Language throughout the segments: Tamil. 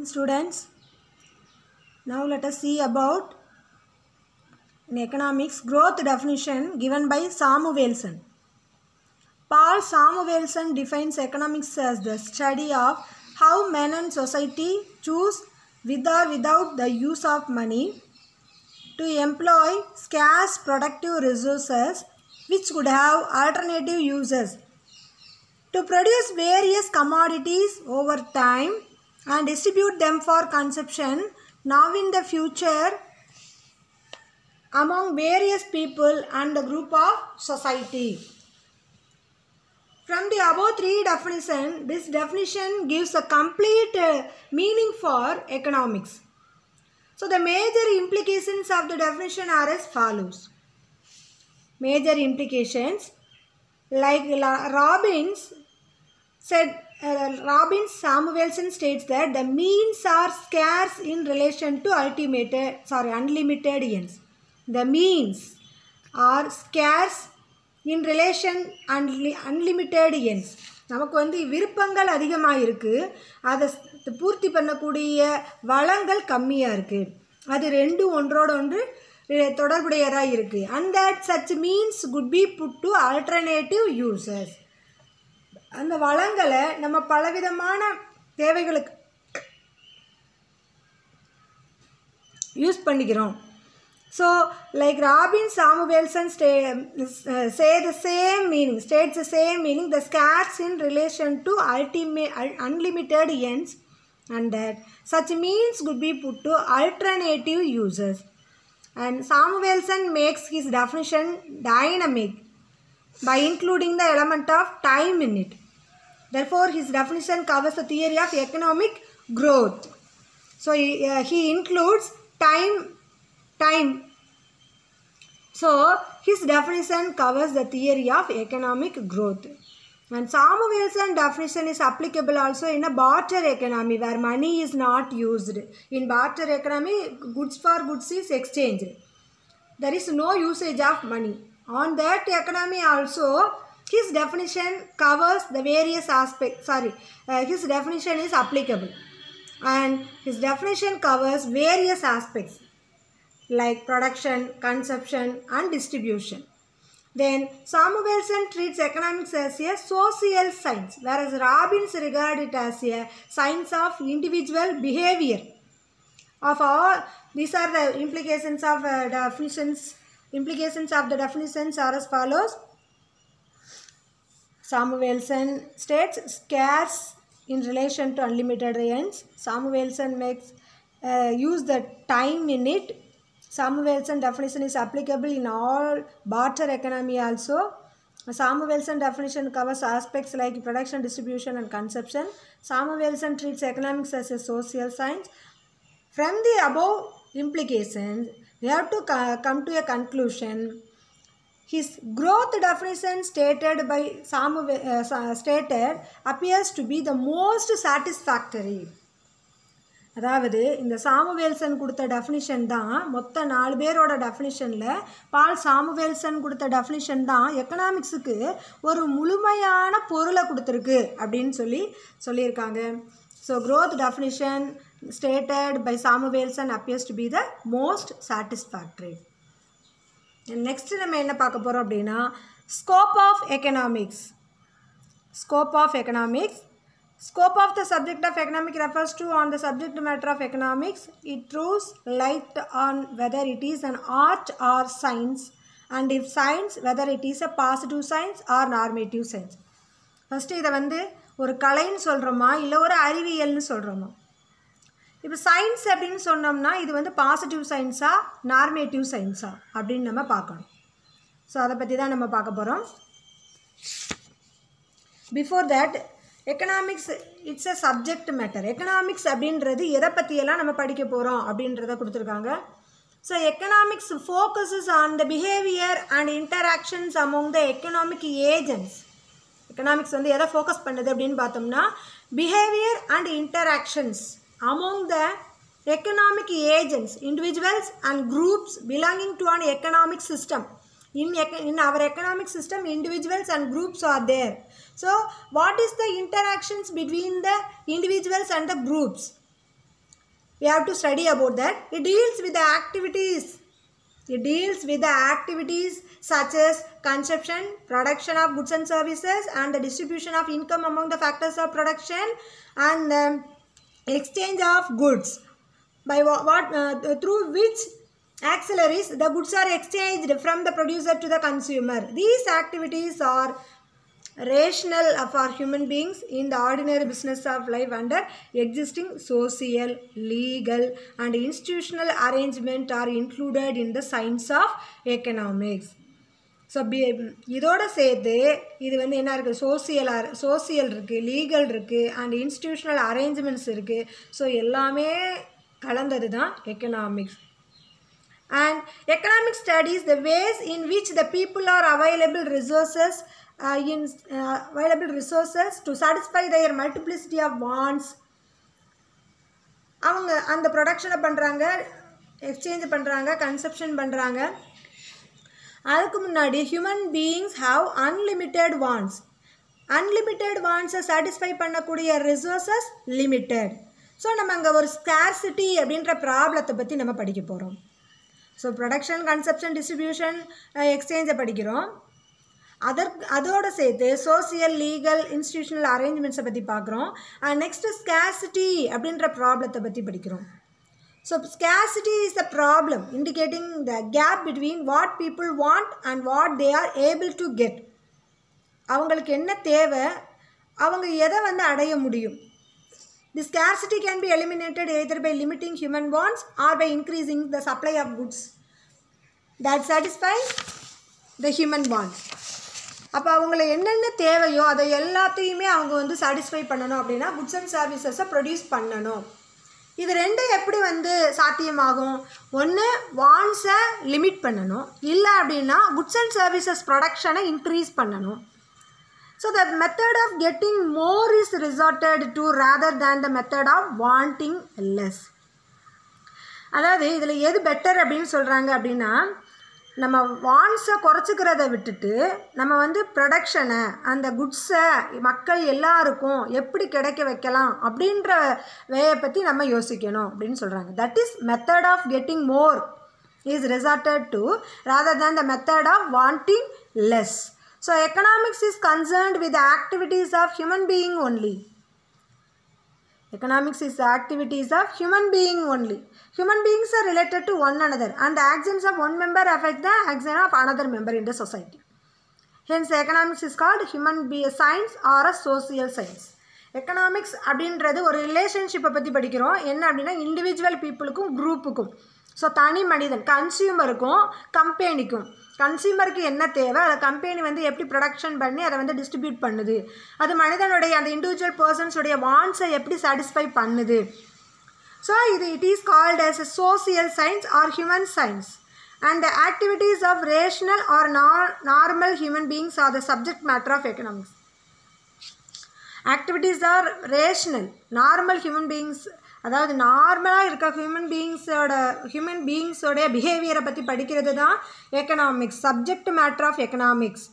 morning, students. Now let us see about in economics growth definition given by Samuelson. Paul Samuelson defines economics as the study of how men and society choose with or without the use of money to employ scarce productive resources which could have alternative uses, to produce various commodities over time and distribute them for consumption now in the future among various people and the group of society. From the above three definitions, this definition gives a complete meaning for economics. So the major implications of the definition are as follows. Major implications, like Robbins Samuelson states that the means are scarce in relation to unlimited ends. The means are scarce in relation unlimited ends. நமக்கு வந்து விருப்பங்கள் அதிகமாக இருக்குது, அதை பூர்த்தி பண்ணக்கூடிய வளங்கள் கம்மியாக இருக்குது. அது ரெண்டும் ஒன்றோடு ஒன்று தொடர்புடையதாக இருக்குது. And that such means could be put to alternative uses. அந்த வளங்களை நம்ம பலவிதமான தேவைகளுக்கு யூஸ் பண்ணிக்கிறோம். So, like Robbins Samuelson states the same meaning, the scarce in relation to unlimited ends, and that such means could be put to alternative uses. And Samuelson makes his definition dynamic by including the element of time in it. Therefore, his definition covers the theory of economic growth. So, he includes time. So, his definition covers the theory of economic growth. And Samuelson definition is applicable also in a barter economy where money is not used. In barter economy, goods for goods is exchanged. There is no usage of money. On that economy also, his definition covers the various aspects. His definition is applicable. And his definition covers various aspects like production, consumption and distribution. Then Samuelson treats economics as a social science, whereas Robbins regards it as a science of individual behavior. Of all these are the implications of definitions. Implications of the definitions are as follows. Samuelson states scarce in relation to unlimited ends. Samuelson makes use the time in it. Samuelson definition is applicable in all barter economy also. Samuelson definition covers aspects like production, distribution and consumption. Samuelson treats economics as a social science. From the above implications, we have to come to a conclusion. His growth definition stated by stated appears to be the most satisfactory. அதாவது இந்த சாமுவேல்சன் கொடுத்த டெஃபினிஷன் தான் மொத்த 4 பேரோட டெஃபினிஷனில் பால் சாமுவேல்சன் கொடுத்த டெஃபினிஷன் தான் எக்கனாமிக்ஸுக்கு ஒரு முழுமையான பொருளை கொடுத்துருக்கு அப்படின்னு சொல்லியிருக்காங்க. So growth definition stated by Samuelson appears to be the most satisfactory. Next நம்ம என்ன பார்க்க போகிறோம் அப்படின்னா scope of economics. Scope of the subject of economics refers to on the subject matter of economics. It throws light on whether it is an art or science, and if science, whether it is a positive science or normative science. First இதை வந்து ஒரு கலைன்னு சொல்கிறோமா இல்லை ஒரு அறிவியல்னு சொல்கிறோமா. இப்போ சயின்ஸ் அப்படின்னு சொன்னோம்னா இது வந்து பாசிட்டிவ் சயின்ஸா நார்மேட்டிவ் சயின்ஸா அப்படின்னு நம்ம பார்க்கணும். ஸோ அதை பற்றி தான் நம்ம பார்க்க போகிறோம். Before that economics it's a subject matter. Economics அப்படின்றது எதை பற்றியெல்லாம் நம்ம படிக்க போகிறோம் அப்படின்றத கொடுத்துருக்காங்க. So economics focuses on the behaviour and interactions among the economic agents. Economics வந்து எதை ஃபோக்கஸ் பண்ணுது அப்படின்னு பார்த்தோம்னா behaviour and interactions among the economic agents, individuals and groups belonging to an economic system. In our economic system, individuals and groups are there. So, what is the interactions between the individuals and the groups? We have to study about that. It deals with the activities. It deals with the activities such as consumption, production of goods and services, and the distribution of income among the factors of production, and exchange of goods, by through which auxiliaries the goods are exchanged from the producer to the consumer. These activities are rational for human beings in the ordinary business of life under existing social, legal, and institutional arrangement are included in the science of economics. So இதோட சேர்த்து இது வந்து என்ன இருக்குது, சோசியல் இருக்குது, லீகல் இருக்குது, அண்ட் இன்ஸ்டிடியூஷனல் அரேஞ்ச்மெண்ட்ஸ் இருக்குது. ஸோ எல்லாமே கலந்தது தான் economics. And economic studies the ways in which the people are available resources to satisfy their multiplicity of wants. அவங்க அந்த ப்ரொடக்ஷனை பண்ணுறாங்க, எக்ஸ்சேஞ்ச் பண்ணுறாங்க, கன்சப்ஷன் பண்ணுறாங்க. அதுக்கு முன்னாடி human beings have unlimited wants. Unlimited வாண்ட்ஸை சாட்டிஸ்ஃபை பண்ணக்கூடிய ரிசோர்ஸஸ் லிமிட்டெட். ஸோ நம்ம அங்கே ஒரு ஸ்கேர்சிட்டி அப்படின்ற ப்ராப்ளத்தை பற்றி நம்ம படிக்க போகிறோம். ஸோ ப்ரொடக்ஷன், கன்சப்ஷன், டிஸ்ட்ரிபியூஷன், எக்ஸ்சேஞ்சை படிக்கிறோம். அதோடு சேர்த்து சோசியல், லீகல், இன்ஸ்டிடியூஷனல் அரேஞ்ச்மெண்ட்ஸை பற்றி பார்க்குறோம். அண்ட் நெக்ஸ்ட்டு ஸ்கேர்சிட்டி அப்படின்ற ப்ராப்ளத்தை பற்றி படிக்கிறோம். So scarcity is the problem indicating the gap between what people want and what they are able to get. அவங்களுக்கு என்ன தேவை, அவங்க எதை வந்து அடைய முடியும். The scarcity can be eliminated either by limiting human wants or by increasing the supply of goods that satisfy the human wants. அப்போ அவங்கள என்னென்ன தேவையோ அதை எல்லாத்தையுமே அவங்க வந்து சாட்டிஸ்ஃபை பண்ணணும் அப்படின்னா குட்ஸ் அண்ட் சர்வீசஸை ப்ரொடியூஸ் பண்ணணும். இது ரெண்டும் எப்படி வந்து சாத்தியமாகும்? ஒன்று வாண்ட்ஸை லிமிட் பண்ணணும், இல்லை அப்படின்னா குட்ஸ் அண்ட் சர்வீசஸ் ப்ரொடக்ஷனை இன்க்ரீஸ் பண்ணணும். So the method of getting more is resorted to rather than the method of wanting less. அதாவது இதில் எது பெட்டர் அப்படின்னு சொல்கிறாங்க அப்படின்னா, நம்ம வாண்ட்ஸை குறைச்சிக்கிறத விட்டுட்டு நம்ம வந்து ப்ரொடக்ஷனை, அந்த குட்ஸை மக்கள் எல்லாருக்கும் எப்படி கிடைக்க வைக்கலாம் அப்படின்ற வேயை பற்றி நம்ம யோசிக்கணும் அப்படின்னு சொல்கிறாங்க. That is method of getting more is resorted to rather than the method of wanting less. So economics is concerned with the activities of human being only. Economics is the activities of human being only. Human beings are related to one another and the actions of one member affect the action of another member in the society. Hence economics is called human science or a social science. Economics அப்படின்றது ஒரு ரிலேஷன்ஷிப்பை பற்றி படிக்கிறோம். என்ன அப்படின்னா இண்டிவிஜுவல் பீப்புளுக்கும் குரூப்புக்கும். ஸோ தனி மனிதன், கன்சியூமருக்கும் கம்பெனிக்கும். கன்சியூமருக்கு என்ன தேவை, அதை கம்பெனி வந்து எப்படி ப்ரொடக்ஷன் பண்ணி அதை வந்து டிஸ்ட்ரிபியூட் பண்ணுது, அது மனிதனுடைய அந்த இண்டிவிஜுவல் பர்சன்ஸுடைய வாண்ட்ஸை எப்படி சாட்டிஸ்ஃபை பண்ணுது. So it is called as a social science or human science. And the activities of rational or normal human beings are the subject matter of economics. Activities are rational, normal human beings, அதாவது நார்மலாக இருக்க ஹியூமன் பீயிங்ஸோடைய பிஹேவியரை பற்றி படிக்கிறது தான் economics, subject matter of economics.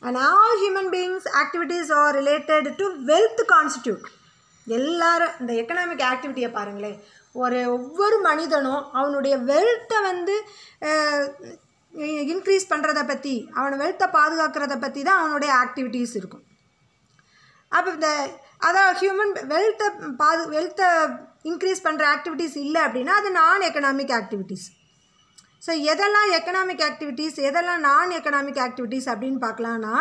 And all human beings activities are related to wealth constitute. எல்லாரும் இந்த எக்கனாமிக் ஆக்டிவிட்டியை பாருங்களேன், ஒவ்வொரு மனிதனும் அவனுடைய வெல்த்தை வந்து இன்க்ரீஸ் பண்ணுறதை பற்றி, அவனை வெல்த்தை பாதுகாக்கிறத பற்றி தான் அவனுடைய ஆக்டிவிட்டீஸ் இருக்கும். அப்போ அதான் ஹியூமன் வெல்த்தை இன்க்ரீஸ் பண்ணுற ஆக்டிவிட்டீஸ் இல்லை அப்படின்னா அது நான் எக்கனாமிக் ஆக்டிவிட்டீஸ். ஸோ எதெல்லாம் எக்கனாமிக் ஆக்டிவிட்டீஸ், எதெல்லாம் நான் எக்கனாமிக் ஆக்டிவிட்டீஸ் அப்படின்னு பார்க்கலான்னா,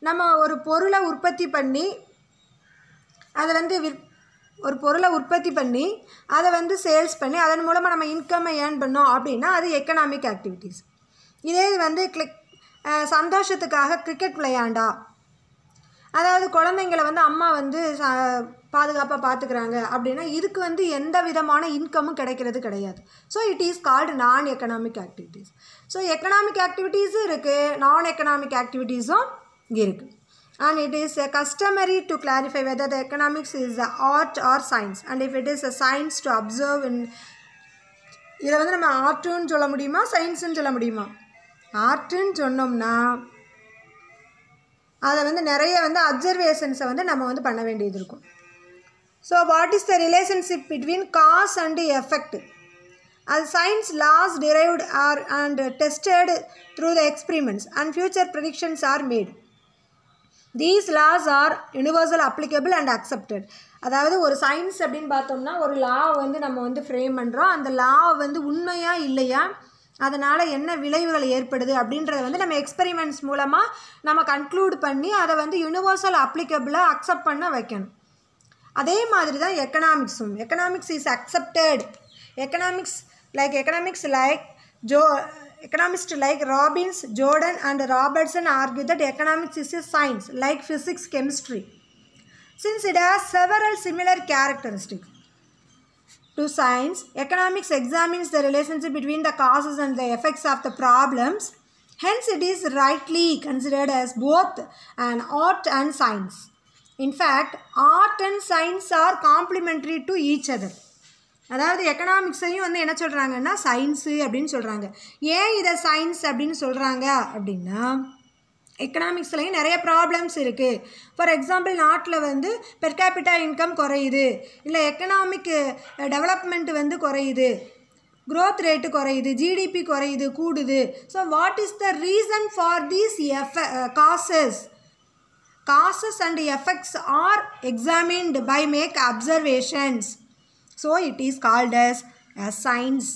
நம்ம ஒரு பொருளை உற்பத்தி பண்ணி அதை வந்து அதை வந்து சேல்ஸ் பண்ணி அதன் மூலமாக நம்ம இன்கம்மை ஏர்ன் பண்ணோம் அப்படின்னா அது எக்கனாமிக் ஆக்டிவிட்டீஸ். இதே வந்து சந்தோஷத்துக்காக கிரிக்கெட் விளையாண்டா, அதாவது குழந்தைங்களை வந்து அம்மா வந்து பாதுகாப்பாக பார்த்துக்கிறாங்க அப்படின்னா இதுக்கு வந்து எந்த விதமான இன்கமும் கிடையாது. ஸோ இட் இஸ் கால்டு நான் எக்கனாமிக் ஆக்டிவிட்டீஸ். ஸோ எக்கனாமிக் ஆக்டிவிட்டீஸும் இருக்குது, நான் எக்கனாமிக் ஆக்டிவிட்டீஸும் இருக்குது. And it is customary to clarify whether the economics is a art or science and if it is a science to observe in. இதை வந்து நம்ம ஆர்ட்டுன்னு சொல்ல முடியுமா, சயின்ஸுன்னு சொல்ல முடியுமா? ஆர்ட்டுன்னு சொன்னோம்னா அதை வந்து நிறைய வந்து அப்சர்வேஷன்ஸை வந்து நம்ம வந்து பண்ண வேண்டியது இருக்கும். So what is the relationship between cause and effect? As science laws derived are and tested through the experiments and future predictions are made. These laws are universal applicable and accepted. அதாவது ஒரு சயின்ஸ் அப்படின்னு பார்த்தோம்னா ஒரு லா வந்து நம்ம வந்து ஃப்ரேம் பண்ணுறோம். அந்த லா வந்து உண்மையா இல்லையா, அதனால் என்ன விளைவுகள் ஏற்படுது அப்படின்றத வந்து நம்ம எக்ஸ்பெரிமெண்ட்ஸ் மூலமாக நம்ம கன்க்ளூட் பண்ணி அதை வந்து யூனிவர்சல் அப்ளிகபிளாக அக்செப்ட் பண்ண வைக்கணும். அதே மாதிரி தான் எக்கனாமிக்ஸும். Economics is accepted. Economics economists like Robbins, Jordan and Robertson argue that economics is a science like physics, chemistry, since it has several similar characteristics. To science, economics examines the relationship between the causes and the effects of the problems. Hence, it is rightly considered as both an art and science. In fact, art and science are complementary to each other. அதாவது எக்கனாமிக்ஸையும் வந்து என்ன சொல்கிறாங்கன்னா சயின்ஸு அப்படின்னு சொல்கிறாங்க. ஏன் இதை சயின்ஸ் அப்படின்னு சொல்கிறாங்க அப்படின்னா, எக்கனாமிக்ஸ்லையும் நிறைய ப்ராப்ளம்ஸ் இருக்குது. ஃபார் எக்ஸாம்பிள், நாட்டில் வந்து பெர் கேபிட்டா இன்கம் குறையுது, இல்லை எக்கனாமிக் டெவலப்மெண்ட் வந்து குறையுது, growth rate குறையுது, ஜிடிபி குறையுது, கூடுது. So what is the reason for these causes? Causes and effects are examined by make observations. So it is called as a science.